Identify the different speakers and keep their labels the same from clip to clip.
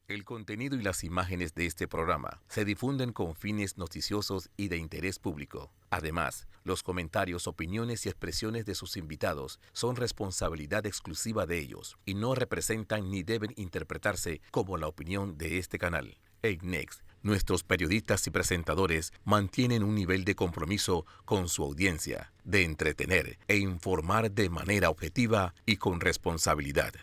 Speaker 1: El contenido y las imágenes de este programa se difunden con fines noticiosos y de interés público. Además, los comentarios, opiniones y expresiones de sus invitados son responsabilidad exclusiva de ellos y no representan ni deben interpretarse como la opinión de este canal. En Next, nuestros periodistas y presentadores mantienen un nivel de compromiso con su audiencia, de entretener e informar de manera objetiva y con responsabilidad.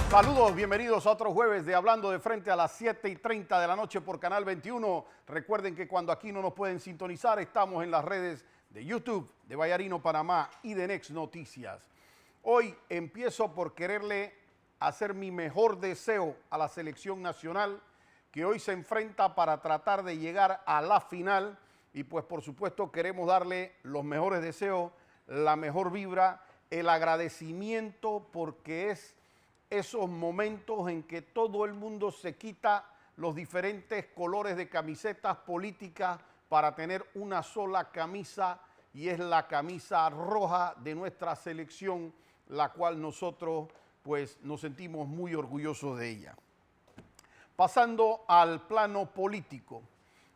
Speaker 2: Saludos, bienvenidos a otro jueves de Hablando de Frente a las 7:30 de la noche por Canal 21. Recuerden que cuando aquí no nos pueden sintonizar, estamos en las redes de YouTube, de Vallarino Panamá y de Next Noticias. Hoy empiezo por quererle hacer mi mejor deseo a la selección nacional, que hoy se enfrenta para tratar de llegar a la final. Y pues por supuesto queremos darle los mejores deseos, la mejor vibra, el agradecimiento, porque es esos momentos en que todo el mundo se quita los diferentes colores de camisetas políticas para tener una sola camisa, y es la camisa roja de nuestra selección, la cual nosotros pues nos sentimos muy orgullosos de ella. Pasando al plano político,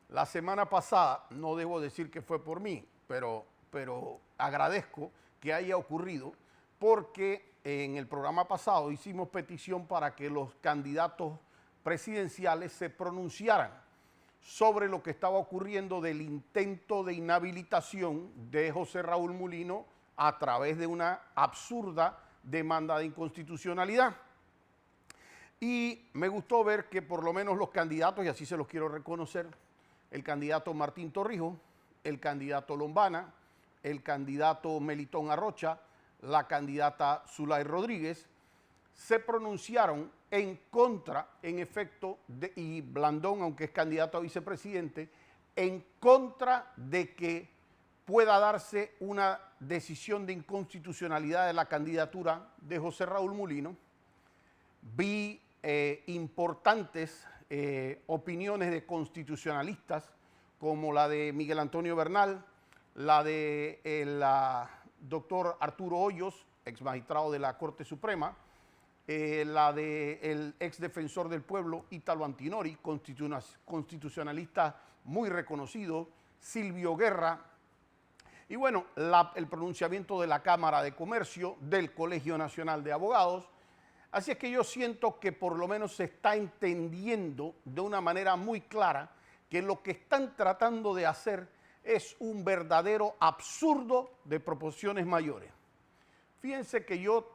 Speaker 2: la semana pasada, no debo decir que fue por mí, pero agradezco que haya ocurrido, porque en el programa pasado hicimos petición para que los candidatos presidenciales se pronunciaran sobre lo que estaba ocurriendo del intento de inhabilitación de José Raúl Mulino a través de una absurda demanda de inconstitucionalidad. Y me gustó ver que por lo menos los candidatos, y así se los quiero reconocer, el candidato Martín Torrijos, el candidato Lombana, el candidato Melitón Arrocha, la candidata Zulay Rodríguez, se pronunciaron en contra, en efecto, y Blandón, aunque es candidato a vicepresidente, en contra de que pueda darse una decisión de inconstitucionalidad de la candidatura de José Raúl Mulino. Vi importantes opiniones de constitucionalistas, como la de Miguel Antonio Bernal, la de doctor Arturo Hoyos, ex magistrado de la Corte Suprema, la del ex defensor del pueblo Ítalo Antinori, constitucionalista muy reconocido, Silvio Guerra, y bueno, el pronunciamiento de la Cámara de Comercio, del Colegio Nacional de Abogados. Así es que yo siento que por lo menos se está entendiendo de una manera muy clara que lo que están tratando de hacer es un verdadero absurdo de proporciones mayores. Fíjense que yo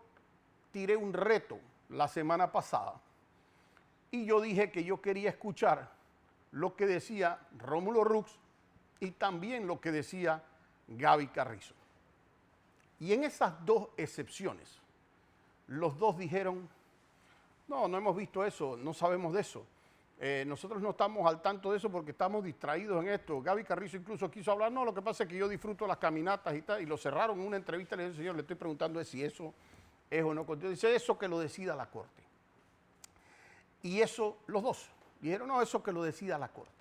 Speaker 2: tiré un reto la semana pasada y yo dije que yo quería escuchar lo que decía Rómulo Rux y también lo que decía Gaby Carrizo. Y en esas dos excepciones, los dos dijeron: no hemos visto eso, no sabemos de eso. Nosotros no estamos al tanto de eso porque estamos distraídos en esto. Gaby Carrizo incluso quiso hablar: no, lo que pasa es que yo disfruto las caminatas y tal, y lo cerraron en una entrevista. Le dije: señor, le estoy preguntando si eso es o no. Dice: eso que lo decida la Corte. Y eso, los dos dijeron: no, eso que lo decida la Corte.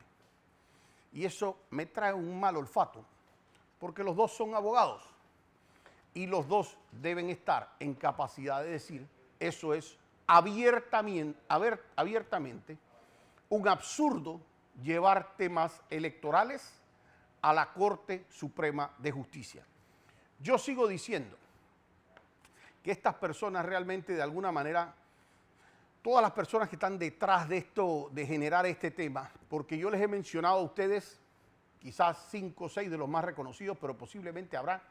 Speaker 2: Y eso me trae un mal olfato, porque los dos son abogados y los dos deben estar en capacidad de decir: eso es abiertamente un absurdo llevar temas electorales a la Corte Suprema de Justicia. Yo sigo diciendo que estas personas realmente, de alguna manera, todas las personas que están detrás de esto, de generar este tema, porque yo les he mencionado a ustedes quizás 5 o 6 de los más reconocidos, pero posiblemente habrá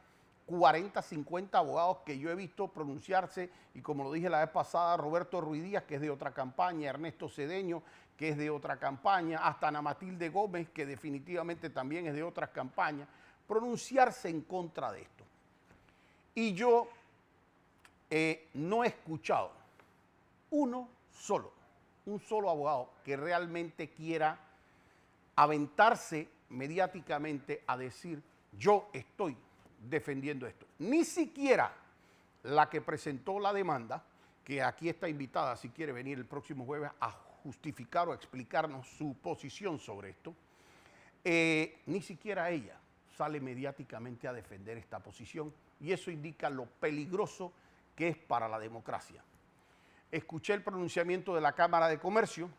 Speaker 2: 40, 50 abogados que yo he visto pronunciarse, y como lo dije la vez pasada, Roberto Ruiz Díaz, que es de otra campaña, Ernesto Cedeño, que es de otra campaña, hasta Ana Matilde Gómez, que definitivamente también es de otras campañas, pronunciarse en contra de esto. Y yo no he escuchado un solo abogado que realmente quiera aventarse mediáticamente a decir: yo estoy defendiendo esto. Ni siquiera la que presentó la demanda, que aquí está invitada si quiere venir el próximo jueves a justificar o explicarnos su posición sobre esto, ni siquiera ella sale mediáticamente a defender esta posición y eso indica lo peligroso que es para la democracia. Escuché el pronunciamiento de la Cámara de Comercio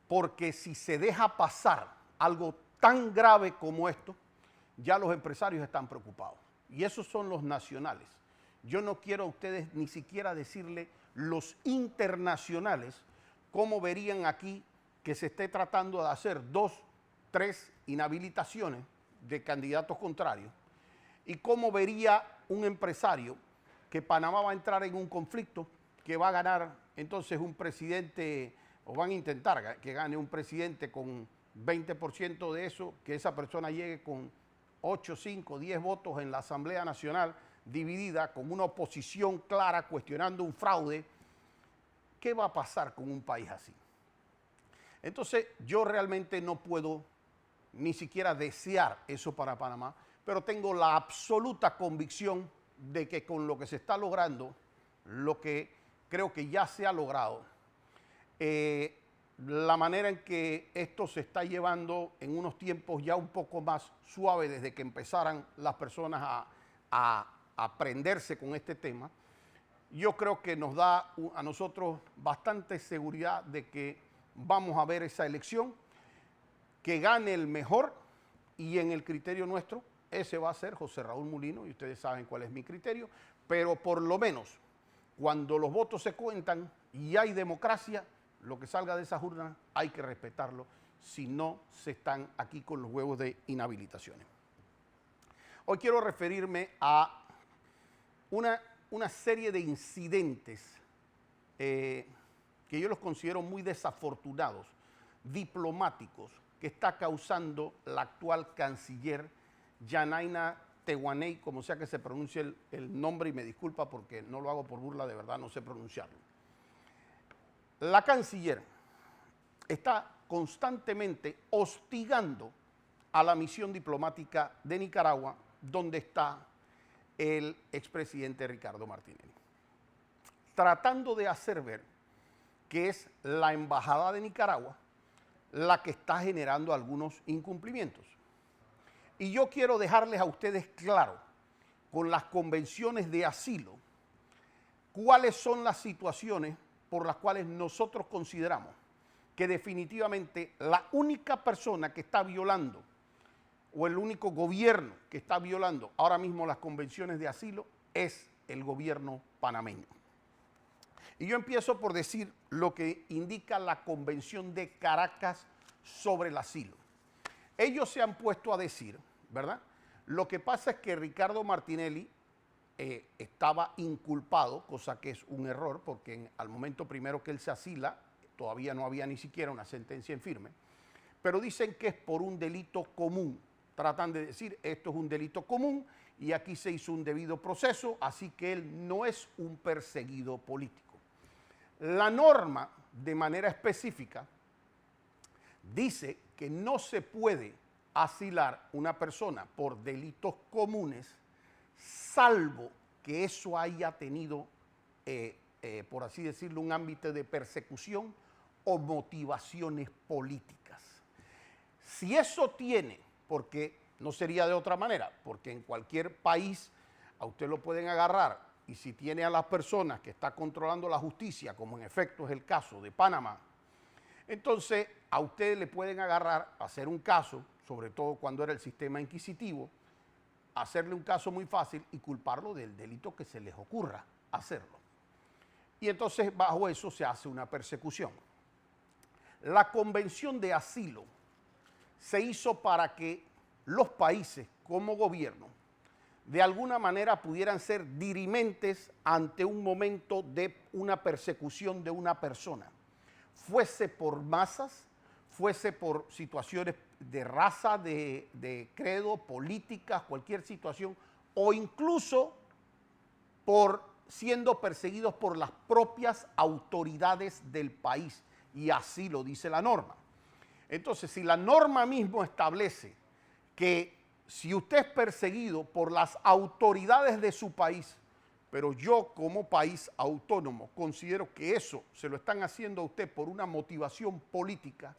Speaker 2: porque si se deja pasar algo tan grave como esto, ya los empresarios están preocupados. Y esos son los nacionales. Yo no quiero a ustedes ni siquiera decirle los internacionales cómo verían aquí que se esté tratando de hacer 2, 3 inhabilitaciones de candidatos contrarios y cómo vería un empresario que Panamá va a entrar en un conflicto, que va a ganar entonces un presidente, o van a intentar que gane un presidente con 20% de eso, que esa persona llegue con 8, 5, 10 votos en la Asamblea Nacional dividida, con una oposición clara cuestionando un fraude. ¿Qué va a pasar con un país así? Entonces yo realmente no puedo ni siquiera desear eso para Panamá, pero tengo la absoluta convicción de que con lo que se está logrando, lo que creo que ya se ha logrado, la manera en que esto se está llevando en unos tiempos ya un poco más suaves desde que empezaran las personas a aprenderse con este tema, yo creo que nos da a nosotros bastante seguridad de que vamos a ver esa elección, que gane el mejor y en el criterio nuestro, ese va a ser José Raúl Mulino y ustedes saben cuál es mi criterio, pero por lo menos cuando los votos se cuentan y hay democracia, lo que salga de esas urnas hay que respetarlo, si no se están aquí con los huevos de inhabilitaciones. Hoy quiero referirme a una serie de incidentes que yo los considero muy desafortunados, diplomáticos, que está causando la actual canciller Yanaina Tehuaney, como sea que se pronuncie el nombre, y me disculpa porque no lo hago por burla, de verdad no sé pronunciarlo. La canciller está constantemente hostigando a la misión diplomática de Nicaragua, donde está el expresidente Ricardo Martinelli, tratando de hacer ver que es la embajada de Nicaragua la que está generando algunos incumplimientos. Y yo quiero dejarles a ustedes claro, con las convenciones de asilo, cuáles son las situaciones por las cuales nosotros consideramos que definitivamente la única persona que está violando o el único gobierno que está violando ahora mismo las convenciones de asilo es el gobierno panameño. Y yo empiezo por decir lo que indica la Convención de Caracas sobre el asilo. Ellos se han puesto a decir, ¿verdad? Lo que pasa es que Ricardo Martinelli estaba inculpado, cosa que es un error, porque al momento primero que él se asila, todavía no había ni siquiera una sentencia en firme, pero dicen que es por un delito común. Tratan de decir, esto es un delito común y aquí se hizo un debido proceso, así que él no es un perseguido político. La norma, de manera específica, dice que no se puede asilar una persona por delitos comunes, salvo que eso haya tenido, por así decirlo, un ámbito de persecución o motivaciones políticas. Si eso tiene, porque no sería de otra manera, porque en cualquier país a usted lo pueden agarrar y si tiene a las personas que está controlando la justicia, como en efecto es el caso de Panamá, entonces a usted le pueden agarrar, hacer un caso, sobre todo cuando era el sistema inquisitivo, hacerle un caso muy fácil y culparlo del delito que se les ocurra hacerlo. Y entonces bajo eso se hace una persecución. La Convención de Asilo se hizo para que los países como gobierno de alguna manera pudieran ser dirimentes ante un momento de una persecución de una persona, fuese por masas, fuese por situaciones de raza, de credo, políticas, cualquier situación, o incluso por siendo perseguidos por las propias autoridades del país, y así lo dice la norma. Entonces, si la norma mismo establece que si usted es perseguido por las autoridades de su país, pero yo como país autónomo considero que eso se lo están haciendo a usted por una motivación política,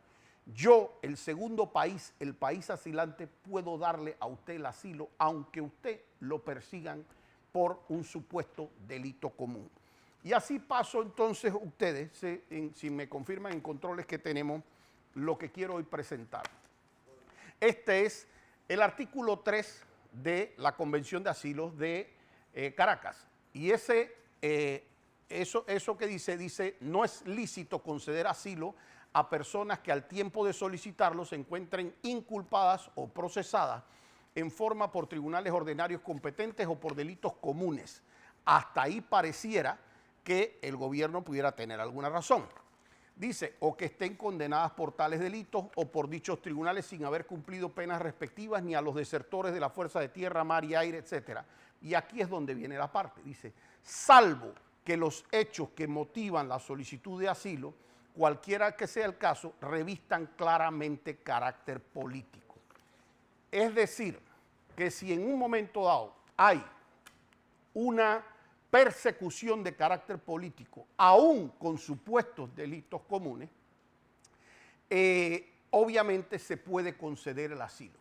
Speaker 2: yo, el segundo país, el país asilante, puedo darle a usted el asilo, aunque usted lo persigan por un supuesto delito común. Y así paso entonces ustedes, si me confirman en controles que tenemos, lo que quiero hoy presentar. Este es el artículo 3 de la Convención de Asilos de Caracas. Y eso que dice, no es lícito conceder asilo a personas que al tiempo de solicitarlo se encuentren inculpadas o procesadas en forma por tribunales ordinarios competentes o por delitos comunes. Hasta ahí pareciera que el gobierno pudiera tener alguna razón. Dice, o que estén condenadas por tales delitos o por dichos tribunales sin haber cumplido penas respectivas, ni a los desertores de la fuerza de tierra, mar y aire, etc. Y aquí es donde viene la parte. Dice, salvo que los hechos que motivan la solicitud de asilo, cualquiera que sea el caso, revistan claramente carácter político. Es decir, que si en un momento dado hay una persecución de carácter político, aún con supuestos delitos comunes, obviamente se puede conceder el asilo.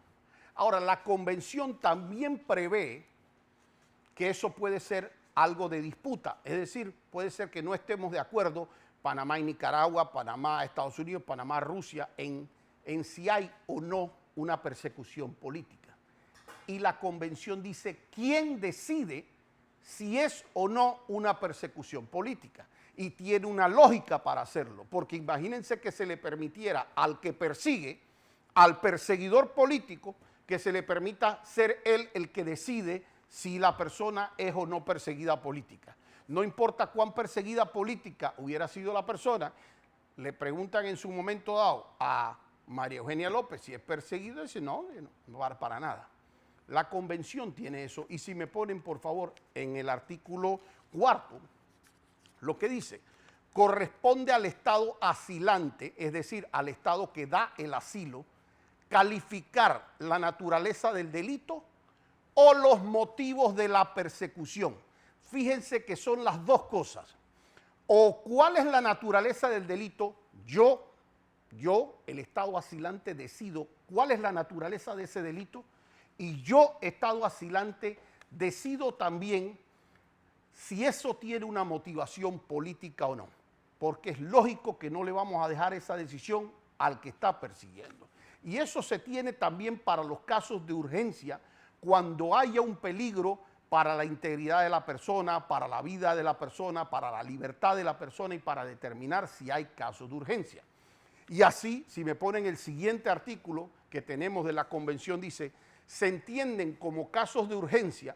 Speaker 2: Ahora, la convención también prevé que eso puede ser algo de disputa, es decir, puede ser que no estemos de acuerdo, Panamá y Nicaragua, Panamá, Estados Unidos, Panamá, Rusia, en si hay o no una persecución política. Y la convención dice quién decide si es o no una persecución política. Y tiene una lógica para hacerlo, porque imagínense que se le permitiera al que persigue, al perseguidor político, que se le permita ser él el que decide si la persona es o no perseguida política. No importa cuán perseguida política hubiera sido la persona, le preguntan en su momento dado a María Eugenia López si es perseguida, y dice no va para nada. La convención tiene eso, y si me ponen por favor en el artículo 4, lo que dice, corresponde al Estado asilante, es decir, al Estado que da el asilo, calificar la naturaleza del delito o los motivos de la persecución. Fíjense que son las dos cosas. O cuál es la naturaleza del delito, yo, el Estado asilante, decido cuál es la naturaleza de ese delito, y yo, Estado asilante, decido también si eso tiene una motivación política o no, porque es lógico que no le vamos a dejar esa decisión al que está persiguiendo. Y eso se tiene también para los casos de urgencia, cuando haya un peligro para la integridad de la persona, para la vida de la persona, para la libertad de la persona y para determinar si hay casos de urgencia. Y así, si me ponen el siguiente artículo que tenemos de la convención, dice, se entienden como casos de urgencia,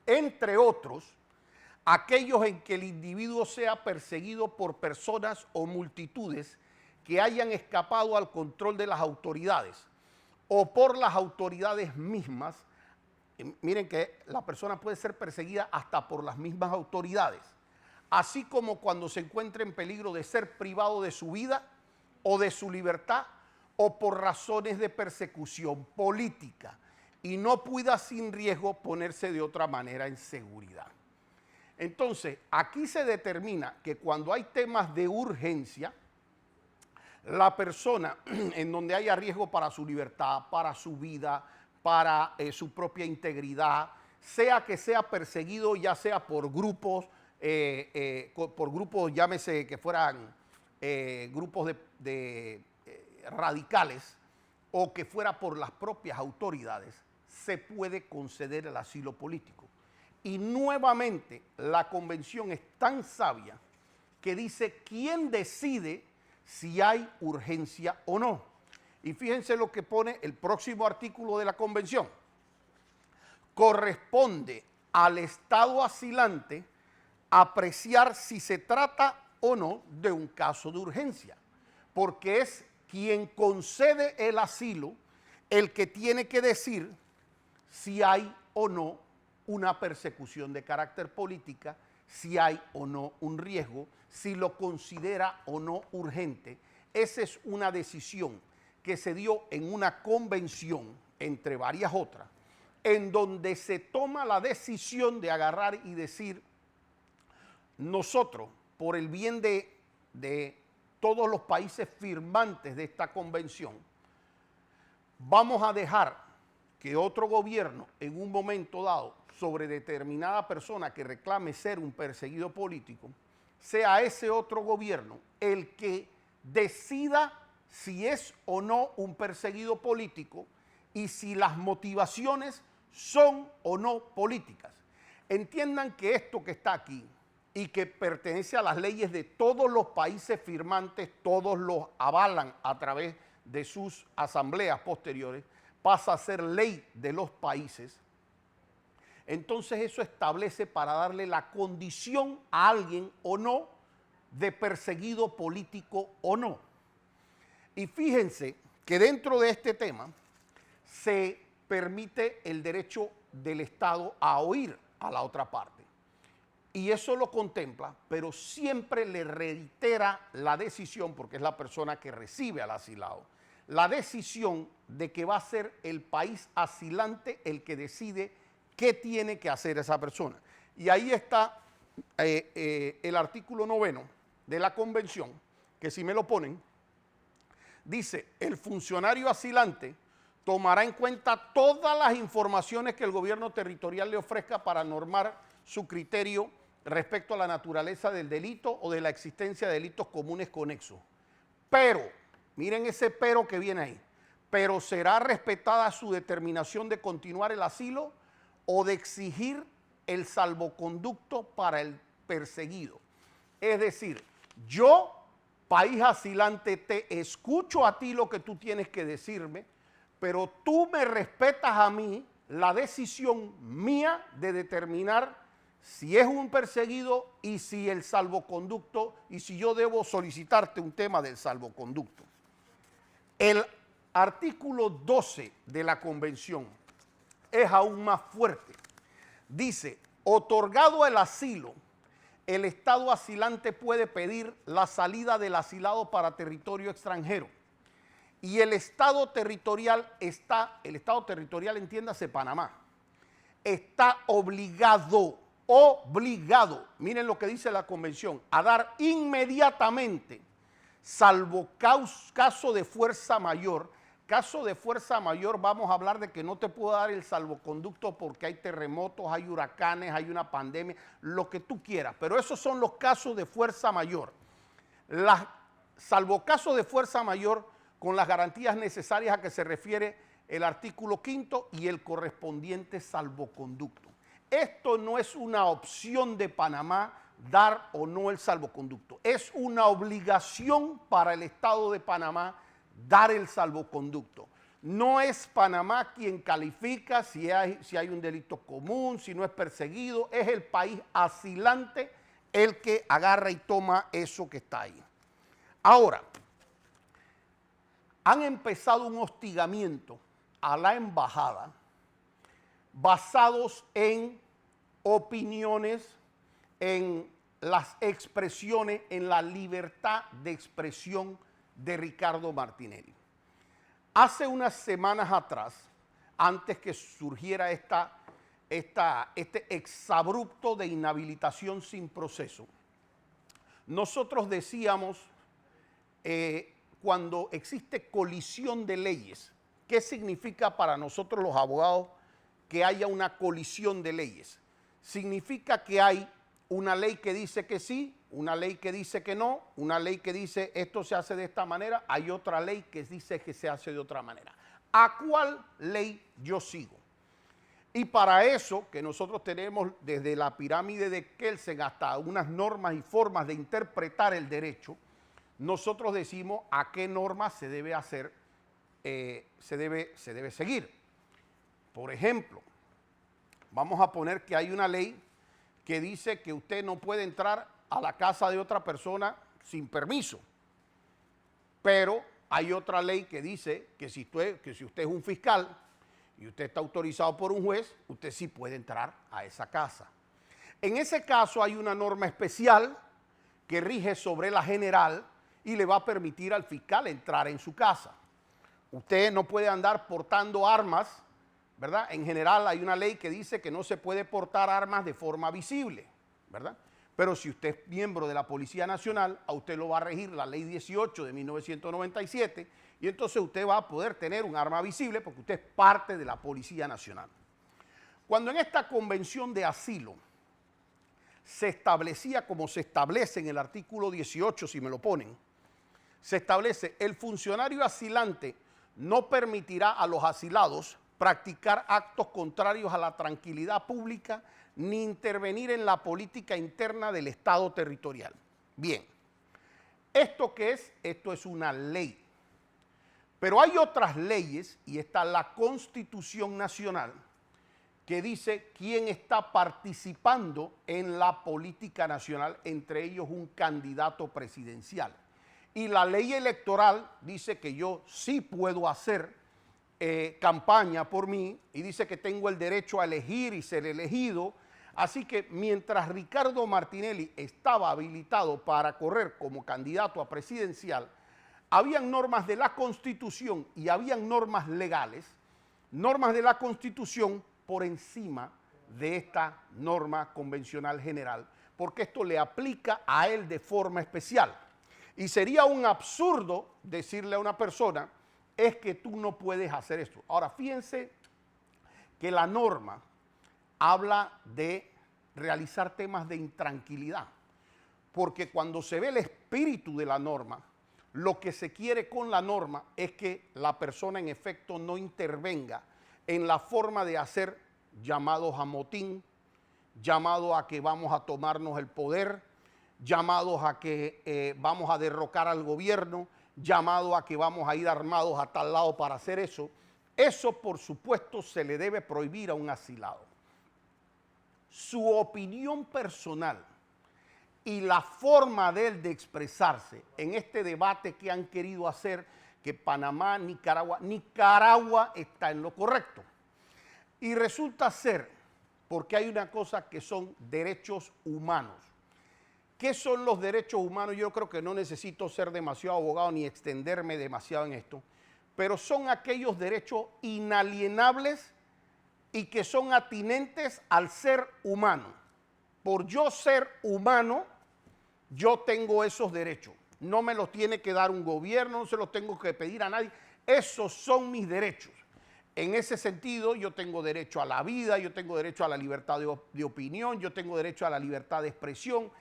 Speaker 2: entre otros, aquellos en que el individuo sea perseguido por personas o multitudes que hayan escapado al control de las autoridades o por las autoridades mismas. Miren que la persona puede ser perseguida hasta por las mismas autoridades, así como cuando se encuentre en peligro de ser privado de su vida o de su libertad o por razones de persecución política y no pueda sin riesgo ponerse de otra manera en seguridad. Entonces, aquí se determina que cuando hay temas de urgencia, la persona en donde haya riesgo para su libertad, para su vida, para su propia integridad, sea que sea perseguido ya sea por grupos, llámese que fueran grupos de radicales o que fuera por las propias autoridades, se puede conceder el asilo político. Y nuevamente la convención es tan sabia que dice quién decide si hay urgencia o no. Y fíjense lo que pone el próximo artículo de la convención. Corresponde al Estado asilante apreciar si se trata o no de un caso de urgencia, porque es quien concede el asilo el que tiene que decir si hay o no una persecución de carácter política, si hay o no un riesgo, si lo considera o no urgente. Esa es una decisión que se dio en una convención, entre varias otras, en donde se toma la decisión de agarrar y decir, nosotros, por el bien de todos los países firmantes de esta convención, vamos a dejar que otro gobierno en un momento dado sobre determinada persona que reclame ser un perseguido político, sea ese otro gobierno el que decida si es o no un perseguido político y si las motivaciones son o no políticas. Entiendan que esto que está aquí y que pertenece a las leyes de todos los países firmantes, todos los avalan a través de sus asambleas posteriores, pasa a ser ley de los países. Entonces eso establece para darle la condición a alguien o no de perseguido político o no. Y fíjense que dentro de este tema se permite el derecho del Estado a oír a la otra parte. Y eso lo contempla, pero siempre le reitera la decisión, porque es la persona que recibe al asilado, la decisión de que va a ser el país asilante el que decide qué tiene que hacer esa persona. Y ahí está el artículo 9 de la convención, que si me lo ponen, dice, el funcionario asilante tomará en cuenta todas las informaciones que el gobierno territorial le ofrezca para normar su criterio respecto a la naturaleza del delito o de la existencia de delitos comunes conexos. Pero, miren ese pero que viene ahí, pero será respetada su determinación de continuar el asilo o de exigir el salvoconducto para el perseguido. Es decir, yo, país asilante, te escucho a ti lo que tú tienes que decirme, pero tú me respetas a mí la decisión mía de determinar si es un perseguido y si el salvoconducto, y si yo debo solicitarte un tema del salvoconducto. El artículo 12 de la convención es aún más fuerte. Dice, otorgado el asilo, el Estado asilante puede pedir la salida del asilado para territorio extranjero. Y el Estado territorial entiéndase Panamá, está obligado, miren lo que dice la convención, a dar inmediatamente, salvo caso de fuerza mayor. Caso de fuerza mayor, vamos a hablar de que no te puedo dar el salvoconducto porque hay terremotos, hay huracanes, hay una pandemia, lo que tú quieras, pero esos son los casos de fuerza mayor. Salvo caso de fuerza mayor, con las garantías necesarias a que se refiere el artículo 5 y el correspondiente salvoconducto. Esto no es una opción de Panamá dar o no el salvoconducto, es una obligación para el Estado de Panamá dar el salvoconducto. No es Panamá quien califica si hay un delito común, si no es perseguido, es el país asilante el que agarra y toma eso que está ahí. Ahora, han empezado un hostigamiento a la embajada basados en opiniones, en las expresiones, en la libertad de expresión de Ricardo Martinelli. Hace unas semanas atrás, antes que surgiera este exabrupto de inhabilitación sin proceso, nosotros decíamos, cuando existe colisión de leyes, ¿qué significa para nosotros los abogados que haya una colisión de leyes? Significa que hay una ley que dice que sí, una ley que dice que no, una ley que dice esto se hace de esta manera, hay otra ley que dice que se hace de otra manera. ¿A cuál ley yo sigo? Y para eso, que nosotros tenemos desde la pirámide de Kelsen hasta unas normas y formas de interpretar el derecho, nosotros decimos a qué normas se debe hacer, se debe seguir. Por ejemplo, vamos a poner que hay una ley que dice que usted no puede entrar a la casa de otra persona sin permiso. Pero hay otra ley que dice que si usted es un fiscal y usted está autorizado por un juez, usted sí puede entrar a esa casa. En ese caso hay una norma especial que rige sobre la general y le va a permitir al fiscal entrar en su casa. Usted no puede andar portando armas, ¿verdad? En general hay una ley que dice que no se puede portar armas de forma visible, ¿verdad? Pero si usted es miembro de la Policía Nacional, a usted lo va a regir la Ley 18 de 1997 y entonces usted va a poder tener un arma visible porque usted es parte de la Policía Nacional. Cuando en esta convención de asilo se establecía, como se establece en el artículo 18, si me lo ponen, se establece: el funcionario asilante no permitirá a los asilados practicar actos contrarios a la tranquilidad pública ni intervenir en la política interna del Estado territorial. Bien, ¿esto qué es? Esto es una ley. Pero hay otras leyes, y está la Constitución Nacional, que dice quién está participando en la política nacional, entre ellos un candidato presidencial. Y la ley electoral dice que yo sí puedo hacer campaña por mí, y dice que tengo el derecho a elegir y ser elegido. Así que mientras Ricardo Martinelli estaba habilitado para correr como candidato a presidencial, habían normas de la Constitución y habían normas legales, normas de la Constitución por encima de esta norma convencional general, porque esto le aplica a él de forma especial. Y sería un absurdo decirle a una persona: es que tú no puedes hacer esto. Ahora, fíjense que la norma habla de realizar temas de intranquilidad, porque cuando se ve el espíritu de la norma, lo que se quiere con la norma es que la persona en efecto no intervenga en la forma de hacer llamados a motín, llamados a que vamos a tomarnos el poder, llamados a que vamos a derrocar al gobierno, llamados a que vamos a ir armados a tal lado para hacer eso. Eso, por supuesto, se le debe prohibir a un asilado. Su opinión personal y la forma de él de expresarse en este debate que han querido hacer, que Panamá, Nicaragua está en lo correcto. Y resulta ser, porque hay una cosa que son derechos humanos. ¿Qué son los derechos humanos? Yo creo que no necesito ser demasiado abogado ni extenderme demasiado en esto, pero son aquellos derechos inalienables y que son atinentes al ser humano. Por yo ser humano, yo tengo esos derechos. No me los tiene que dar un gobierno, no se los tengo que pedir a nadie. Esos son mis derechos. En ese sentido, yo tengo derecho a la vida, yo tengo derecho a la libertad de opinión, yo tengo derecho a la libertad de expresión,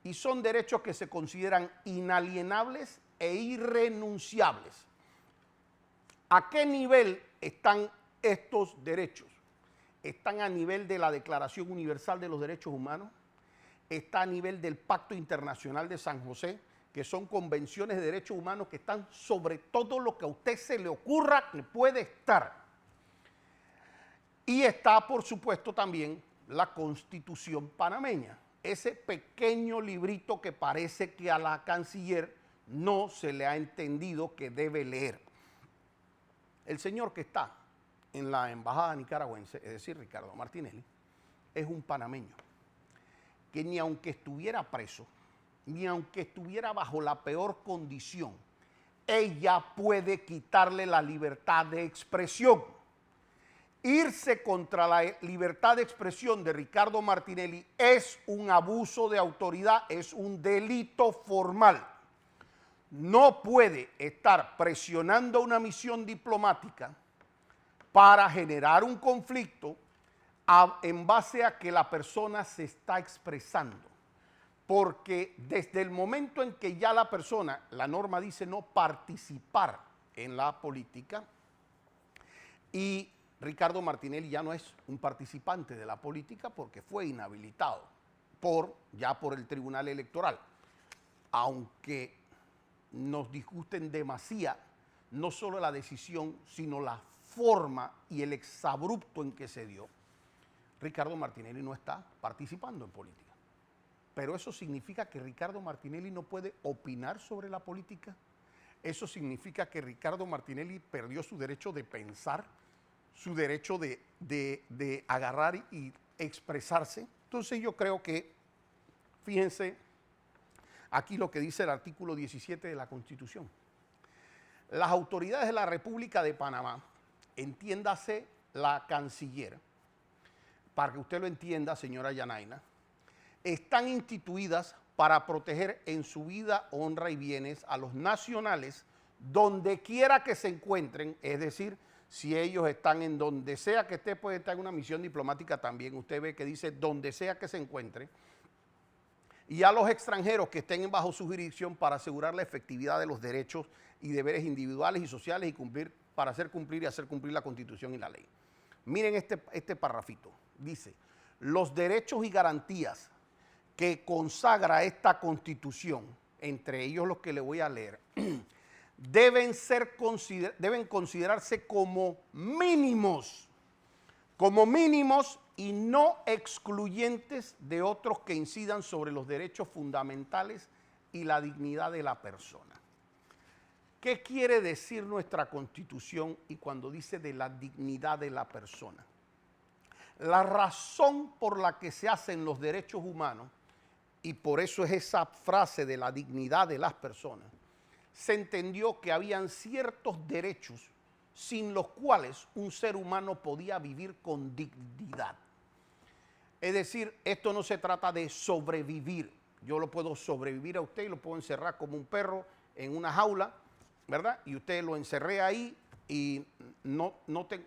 Speaker 2: y son derechos que se consideran inalienables e irrenunciables. ¿A qué nivel están estos derechos? Están a nivel de la Declaración Universal de los Derechos Humanos, está a nivel del Pacto Internacional de San José, que son convenciones de derechos humanos que están sobre todo lo que a usted se le ocurra que puede estar. Y está, por supuesto, también la Constitución panameña, ese pequeño librito que parece que a la canciller no se le ha entendido que debe leer. El señor que está en la embajada nicaragüense, es decir, Ricardo Martinelli, es un panameño que ni aunque estuviera preso, ni aunque estuviera bajo la peor condición, ella puede quitarle la libertad de expresión. Irse contra la libertad de expresión de Ricardo Martinelli es un abuso de autoridad, es un delito formal. No puede estar presionando una misión diplomática para generar un conflicto en base a que la persona se está expresando. Porque desde el momento en que ya la persona, la norma dice no participar en la política, y Ricardo Martinelli ya no es un participante de la política porque fue inhabilitado ya por el Tribunal Electoral. Aunque nos disgusten demasiado, no solo la decisión, sino la forma y el exabrupto en que se dio, Ricardo Martinelli no está participando en política. Pero eso significa que Ricardo Martinelli no puede opinar sobre la política. Eso significa que Ricardo Martinelli perdió su derecho de pensar, su derecho de agarrar y expresarse. Entonces yo creo que, fíjense, aquí lo que dice el artículo 17 de la Constitución. Las autoridades de la República de Panamá, entiéndase la canciller, para que usted lo entienda, señora Yanaina, están instituidas para proteger en su vida, honra y bienes a los nacionales donde quiera que se encuentren, es decir, si ellos están en donde sea que esté, puede estar en una misión diplomática también, usted ve que dice donde sea que se encuentre, y a los extranjeros que estén bajo su jurisdicción para asegurar la efectividad de los derechos y deberes individuales y sociales y para hacer cumplir y hacer cumplir la Constitución y la ley. Miren este parrafito, dice, los derechos y garantías que consagra esta Constitución, entre ellos los que le voy a leer, deben considerarse como mínimos y no excluyentes de otros que incidan sobre los derechos fundamentales y la dignidad de la persona. ¿Qué quiere decir nuestra Constitución y cuando dice de la dignidad de la persona? La razón por la que se hacen los derechos humanos, y por eso es esa frase de la dignidad de las personas, se entendió que habían ciertos derechos sin los cuales un ser humano podía vivir con dignidad. Es decir, esto no se trata de sobrevivir. Yo lo puedo sobrevivir a usted y lo puedo encerrar como un perro en una jaula, ¿verdad? Y usted lo encerré ahí y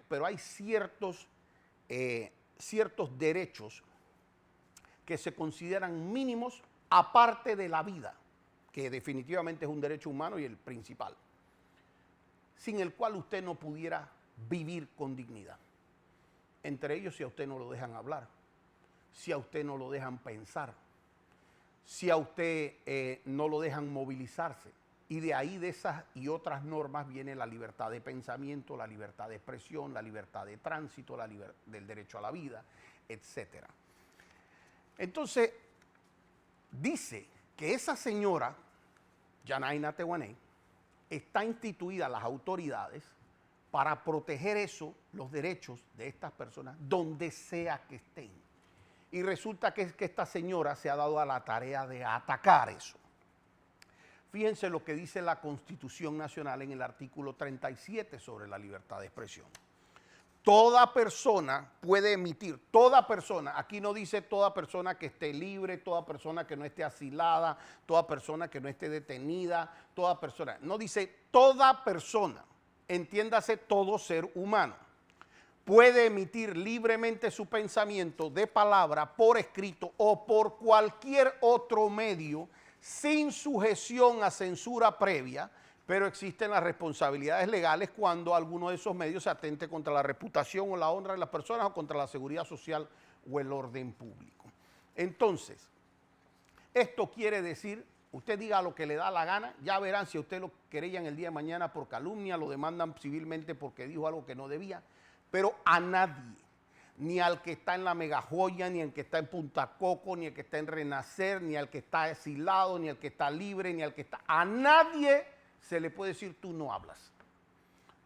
Speaker 2: pero hay ciertos derechos que se consideran mínimos aparte de la vida, que definitivamente es un derecho humano y el principal, sin el cual usted no pudiera vivir con dignidad. Entre ellos, si a usted no lo dejan hablar, si a usted no lo dejan pensar, si a usted no lo dejan movilizarse. Y de ahí, de esas y otras normas, viene la libertad de pensamiento, la libertad de expresión, la libertad de tránsito, del derecho a la vida, etc. Entonces, dice que esa señora, Yanaina Tehuaney, está instituida las autoridades para proteger los derechos de estas personas, donde sea que estén. Y resulta que esta señora se ha dado a la tarea de atacar eso. Fíjense lo que dice la Constitución Nacional en el artículo 37 sobre la libertad de expresión. Toda persona puede emitir, toda persona, aquí no dice toda persona que esté libre, toda persona que no esté asilada, toda persona que no esté detenida, toda persona, no dice toda persona, entiéndase todo ser humano, puede emitir libremente su pensamiento de palabra, por escrito o por cualquier otro medio sin sujeción a censura previa, pero existen las responsabilidades legales cuando alguno de esos medios se atente contra la reputación o la honra de las personas o contra la seguridad social o el orden público. Entonces, esto quiere decir, usted diga lo que le da la gana, ya verán si a usted lo querellan el día de mañana por calumnia, lo demandan civilmente porque dijo algo que no debía, pero a nadie, ni al que está en la Megajoya, ni al que está en Punta Coco, ni al que está en Renacer, ni al que está asilado, ni al que está libre, ni al que está... A nadie se le puede decir tú no hablas.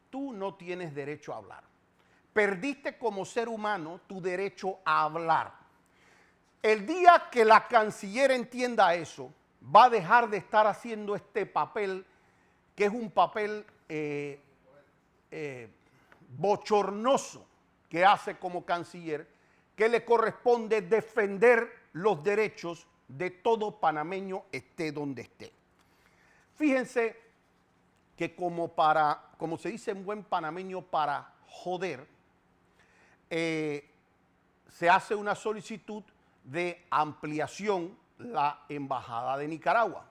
Speaker 2: Tú no tienes derecho a hablar. Perdiste como ser humano tu derecho a hablar. El día que la canciller entienda eso, va a dejar de estar haciendo este papel, que es un papel bochornoso que hace como canciller, que le corresponde defender los derechos de todo panameño, esté donde esté. Fíjense que como se dice en buen panameño, para joder, se hace una solicitud de ampliación la Embajada de Nicaragua.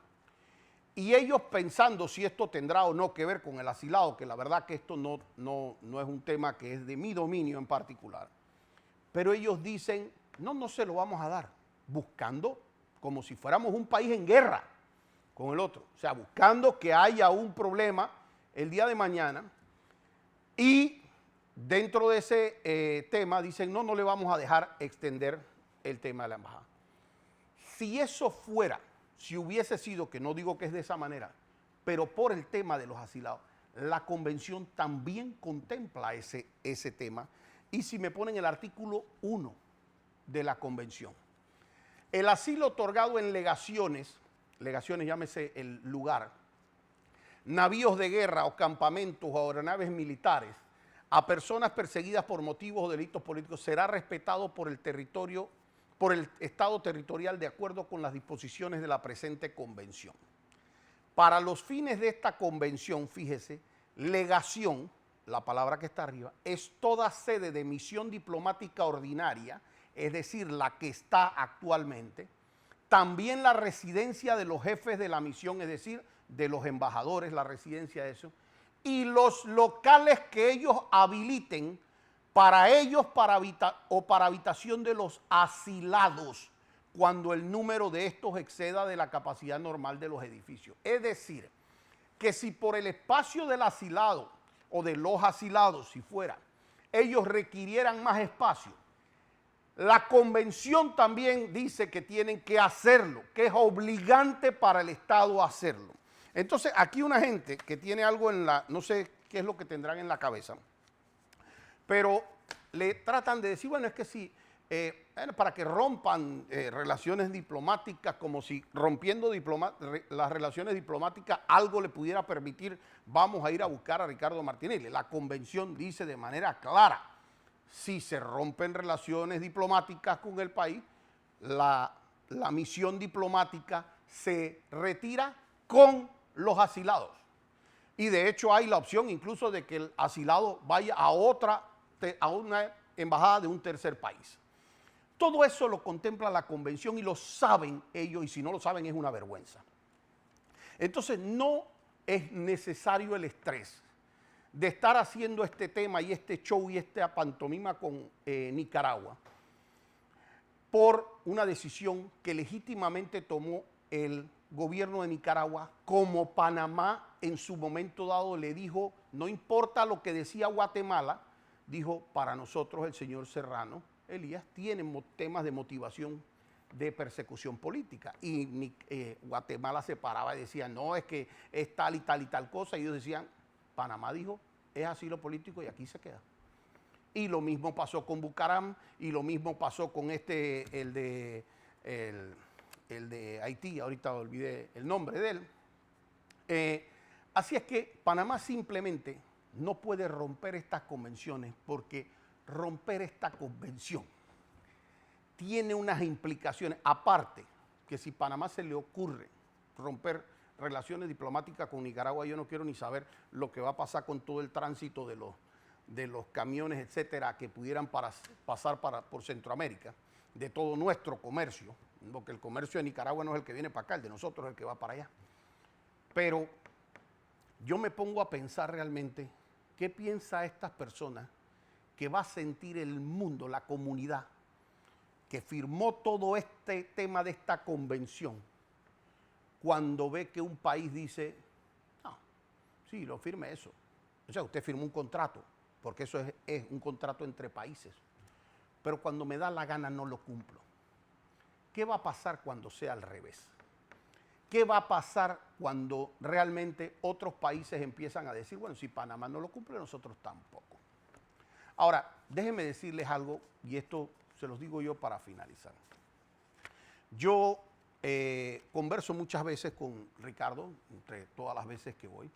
Speaker 2: Y ellos pensando si esto tendrá o no que ver con el asilado, que la verdad que esto no es un tema que es de mi dominio en particular, pero ellos dicen, no se lo vamos a dar, buscando como si fuéramos un país en guerra con el otro, o sea, buscando que haya un problema el día de mañana, y dentro de ese tema dicen, no le vamos a dejar extender el tema de la embajada. Si eso fuera, si hubiese sido, que no digo que es de esa manera, pero por el tema de los asilados, la convención también contempla ese tema, y si me ponen el artículo 1 de la convención, el asilo otorgado en legaciones, llámese el lugar, navíos de guerra o campamentos o aeronaves militares, a personas perseguidas por motivos o delitos políticos, será respetado por el territorio por el Estado territorial de acuerdo con las disposiciones de la presente convención. Para los fines de esta convención, fíjese, legación, la palabra que está arriba, es toda sede de misión diplomática ordinaria, es decir, la que está actualmente, también la residencia de los jefes de la misión, es decir, de los embajadores, la residencia de eso, y los locales que ellos habiliten para ellos o para habitación de los asilados, cuando el número de estos exceda de la capacidad normal de los edificios. Es decir, que si por el espacio del asilado o de los asilados, si fuera, ellos requirieran más espacio, la convención también dice que tienen que hacerlo, que es obligante para el Estado hacerlo. Entonces, aquí una gente que tiene algo en la, no sé qué es lo que tendrán en la cabeza, pero le tratan de decir, bueno, es que si, para que rompan relaciones diplomáticas, como si rompiendo las relaciones diplomáticas algo le pudiera permitir, vamos a ir a buscar a Ricardo Martinelli. La convención dice de manera clara, si se rompen relaciones diplomáticas con el país, la misión diplomática se retira con los asilados. Y de hecho hay la opción incluso de que el asilado vaya a una embajada de un tercer país. Todo eso lo contempla la convención y lo saben ellos, y si no lo saben es una vergüenza. Entonces no es necesario el estrés de estar haciendo este tema y este show y esta pantomima con Nicaragua por una decisión que legítimamente tomó el gobierno de Nicaragua, como Panamá en su momento dado le dijo, no importa lo que decía Guatemala, dijo, para nosotros el señor Serrano Elías tiene temas de motivación de persecución política. Y Guatemala se paraba y decía, no, es que es tal y tal y tal cosa. Y ellos decían, Panamá dijo, es asilo político y aquí se queda. Y lo mismo pasó con Bucaram, y lo mismo pasó con el de Haití, ahorita olvidé el nombre de él. Así es que Panamá simplemente no puede romper estas convenciones, porque romper esta convención tiene unas implicaciones, aparte que si Panamá se le ocurre romper relaciones diplomáticas con Nicaragua, yo no quiero ni saber lo que va a pasar con todo el tránsito de los camiones, etcétera, que pudieran pasar por Centroamérica, de todo nuestro comercio, porque el comercio de Nicaragua no es el que viene para acá, el de nosotros es el que va para allá. Pero yo me pongo a pensar realmente, ¿qué piensa estas personas que va a sentir el mundo, la comunidad, que firmó todo este tema de esta convención, cuando ve que un país dice, no, sí, lo firme eso? O sea, usted firmó un contrato, porque eso es un contrato entre países, pero cuando me da la gana no lo cumplo. ¿Qué va a pasar cuando sea al revés? ¿Qué va a pasar cuando realmente otros países empiezan a decir, bueno, si Panamá no lo cumple, nosotros tampoco? Ahora, déjenme decirles algo, y esto se los digo yo para finalizar. Yo converso muchas veces con Ricardo, entre todas las veces que voy.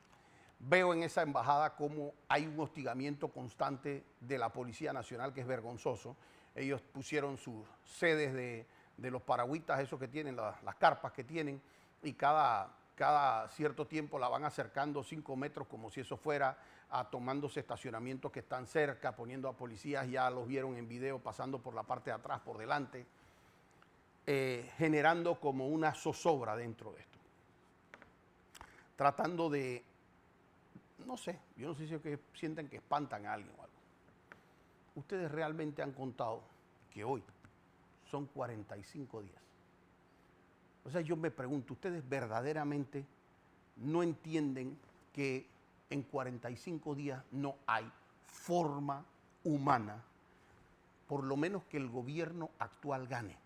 Speaker 2: Veo en esa embajada cómo hay un hostigamiento constante de la Policía Nacional, que es vergonzoso. Ellos pusieron sus sedes de los paragüitas, esos que tienen, las carpas que tienen, y cada cierto tiempo la van acercando 5 metros como si eso fuera tomándose estacionamientos que están cerca, poniendo a policías, ya los vieron en video pasando por la parte de atrás, por delante, generando como una zozobra dentro de esto. Tratando de, no sé, yo no sé si es que sienten que espantan a alguien o algo. Ustedes realmente han contado que hoy son 45 días. O sea, yo me pregunto, ¿ustedes verdaderamente no entienden que en 45 días no hay forma humana, por lo menos que el gobierno actual gane?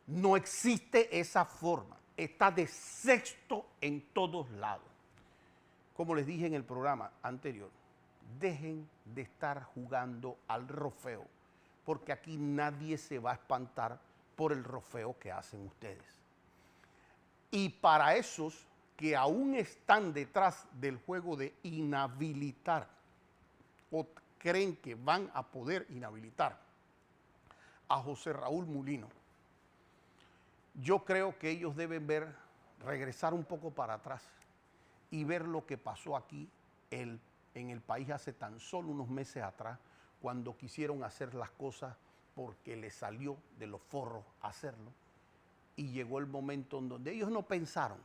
Speaker 2: No existe esa forma, está de sexto en todos lados. Como les dije en el programa anterior, dejen de estar jugando al rofeo, porque aquí nadie se va a espantar por el rofeo que hacen ustedes. Y para esos que aún están detrás del juego de inhabilitar, o creen que van a poder inhabilitar a José Raúl Mulino, Yo creo que ellos deben regresar un poco para atrás y ver lo que pasó aquí en el país hace tan solo unos meses atrás, cuando quisieron hacer las cosas porque les salió de los forros hacerlo, y llegó el momento en donde ellos no pensaron,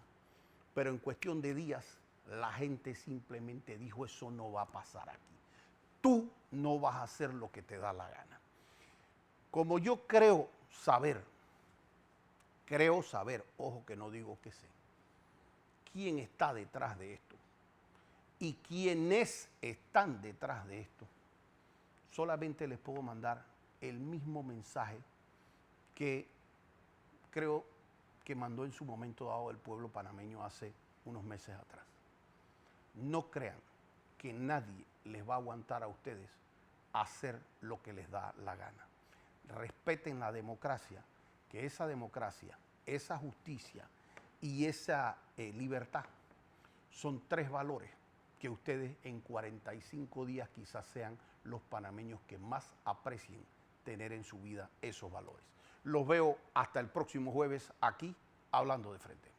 Speaker 2: pero en cuestión de días la gente simplemente dijo: eso no va a pasar aquí, tú no vas a hacer lo que te da la gana. Como yo creo saber, ojo que no digo que sé, quién está detrás de esto y quiénes están detrás de esto, solamente les puedo mandar el mismo mensaje que creo que mandó en su momento dado el pueblo panameño hace unos meses atrás. No crean que nadie les va a aguantar a ustedes hacer lo que les da la gana. Respeten la democracia, que esa democracia, esa justicia y esa libertad son tres valores que ustedes en 45 días quizás sean los panameños que más aprecien tener en su vida esos valores. Los veo hasta el próximo jueves aquí, Hablando de Frente.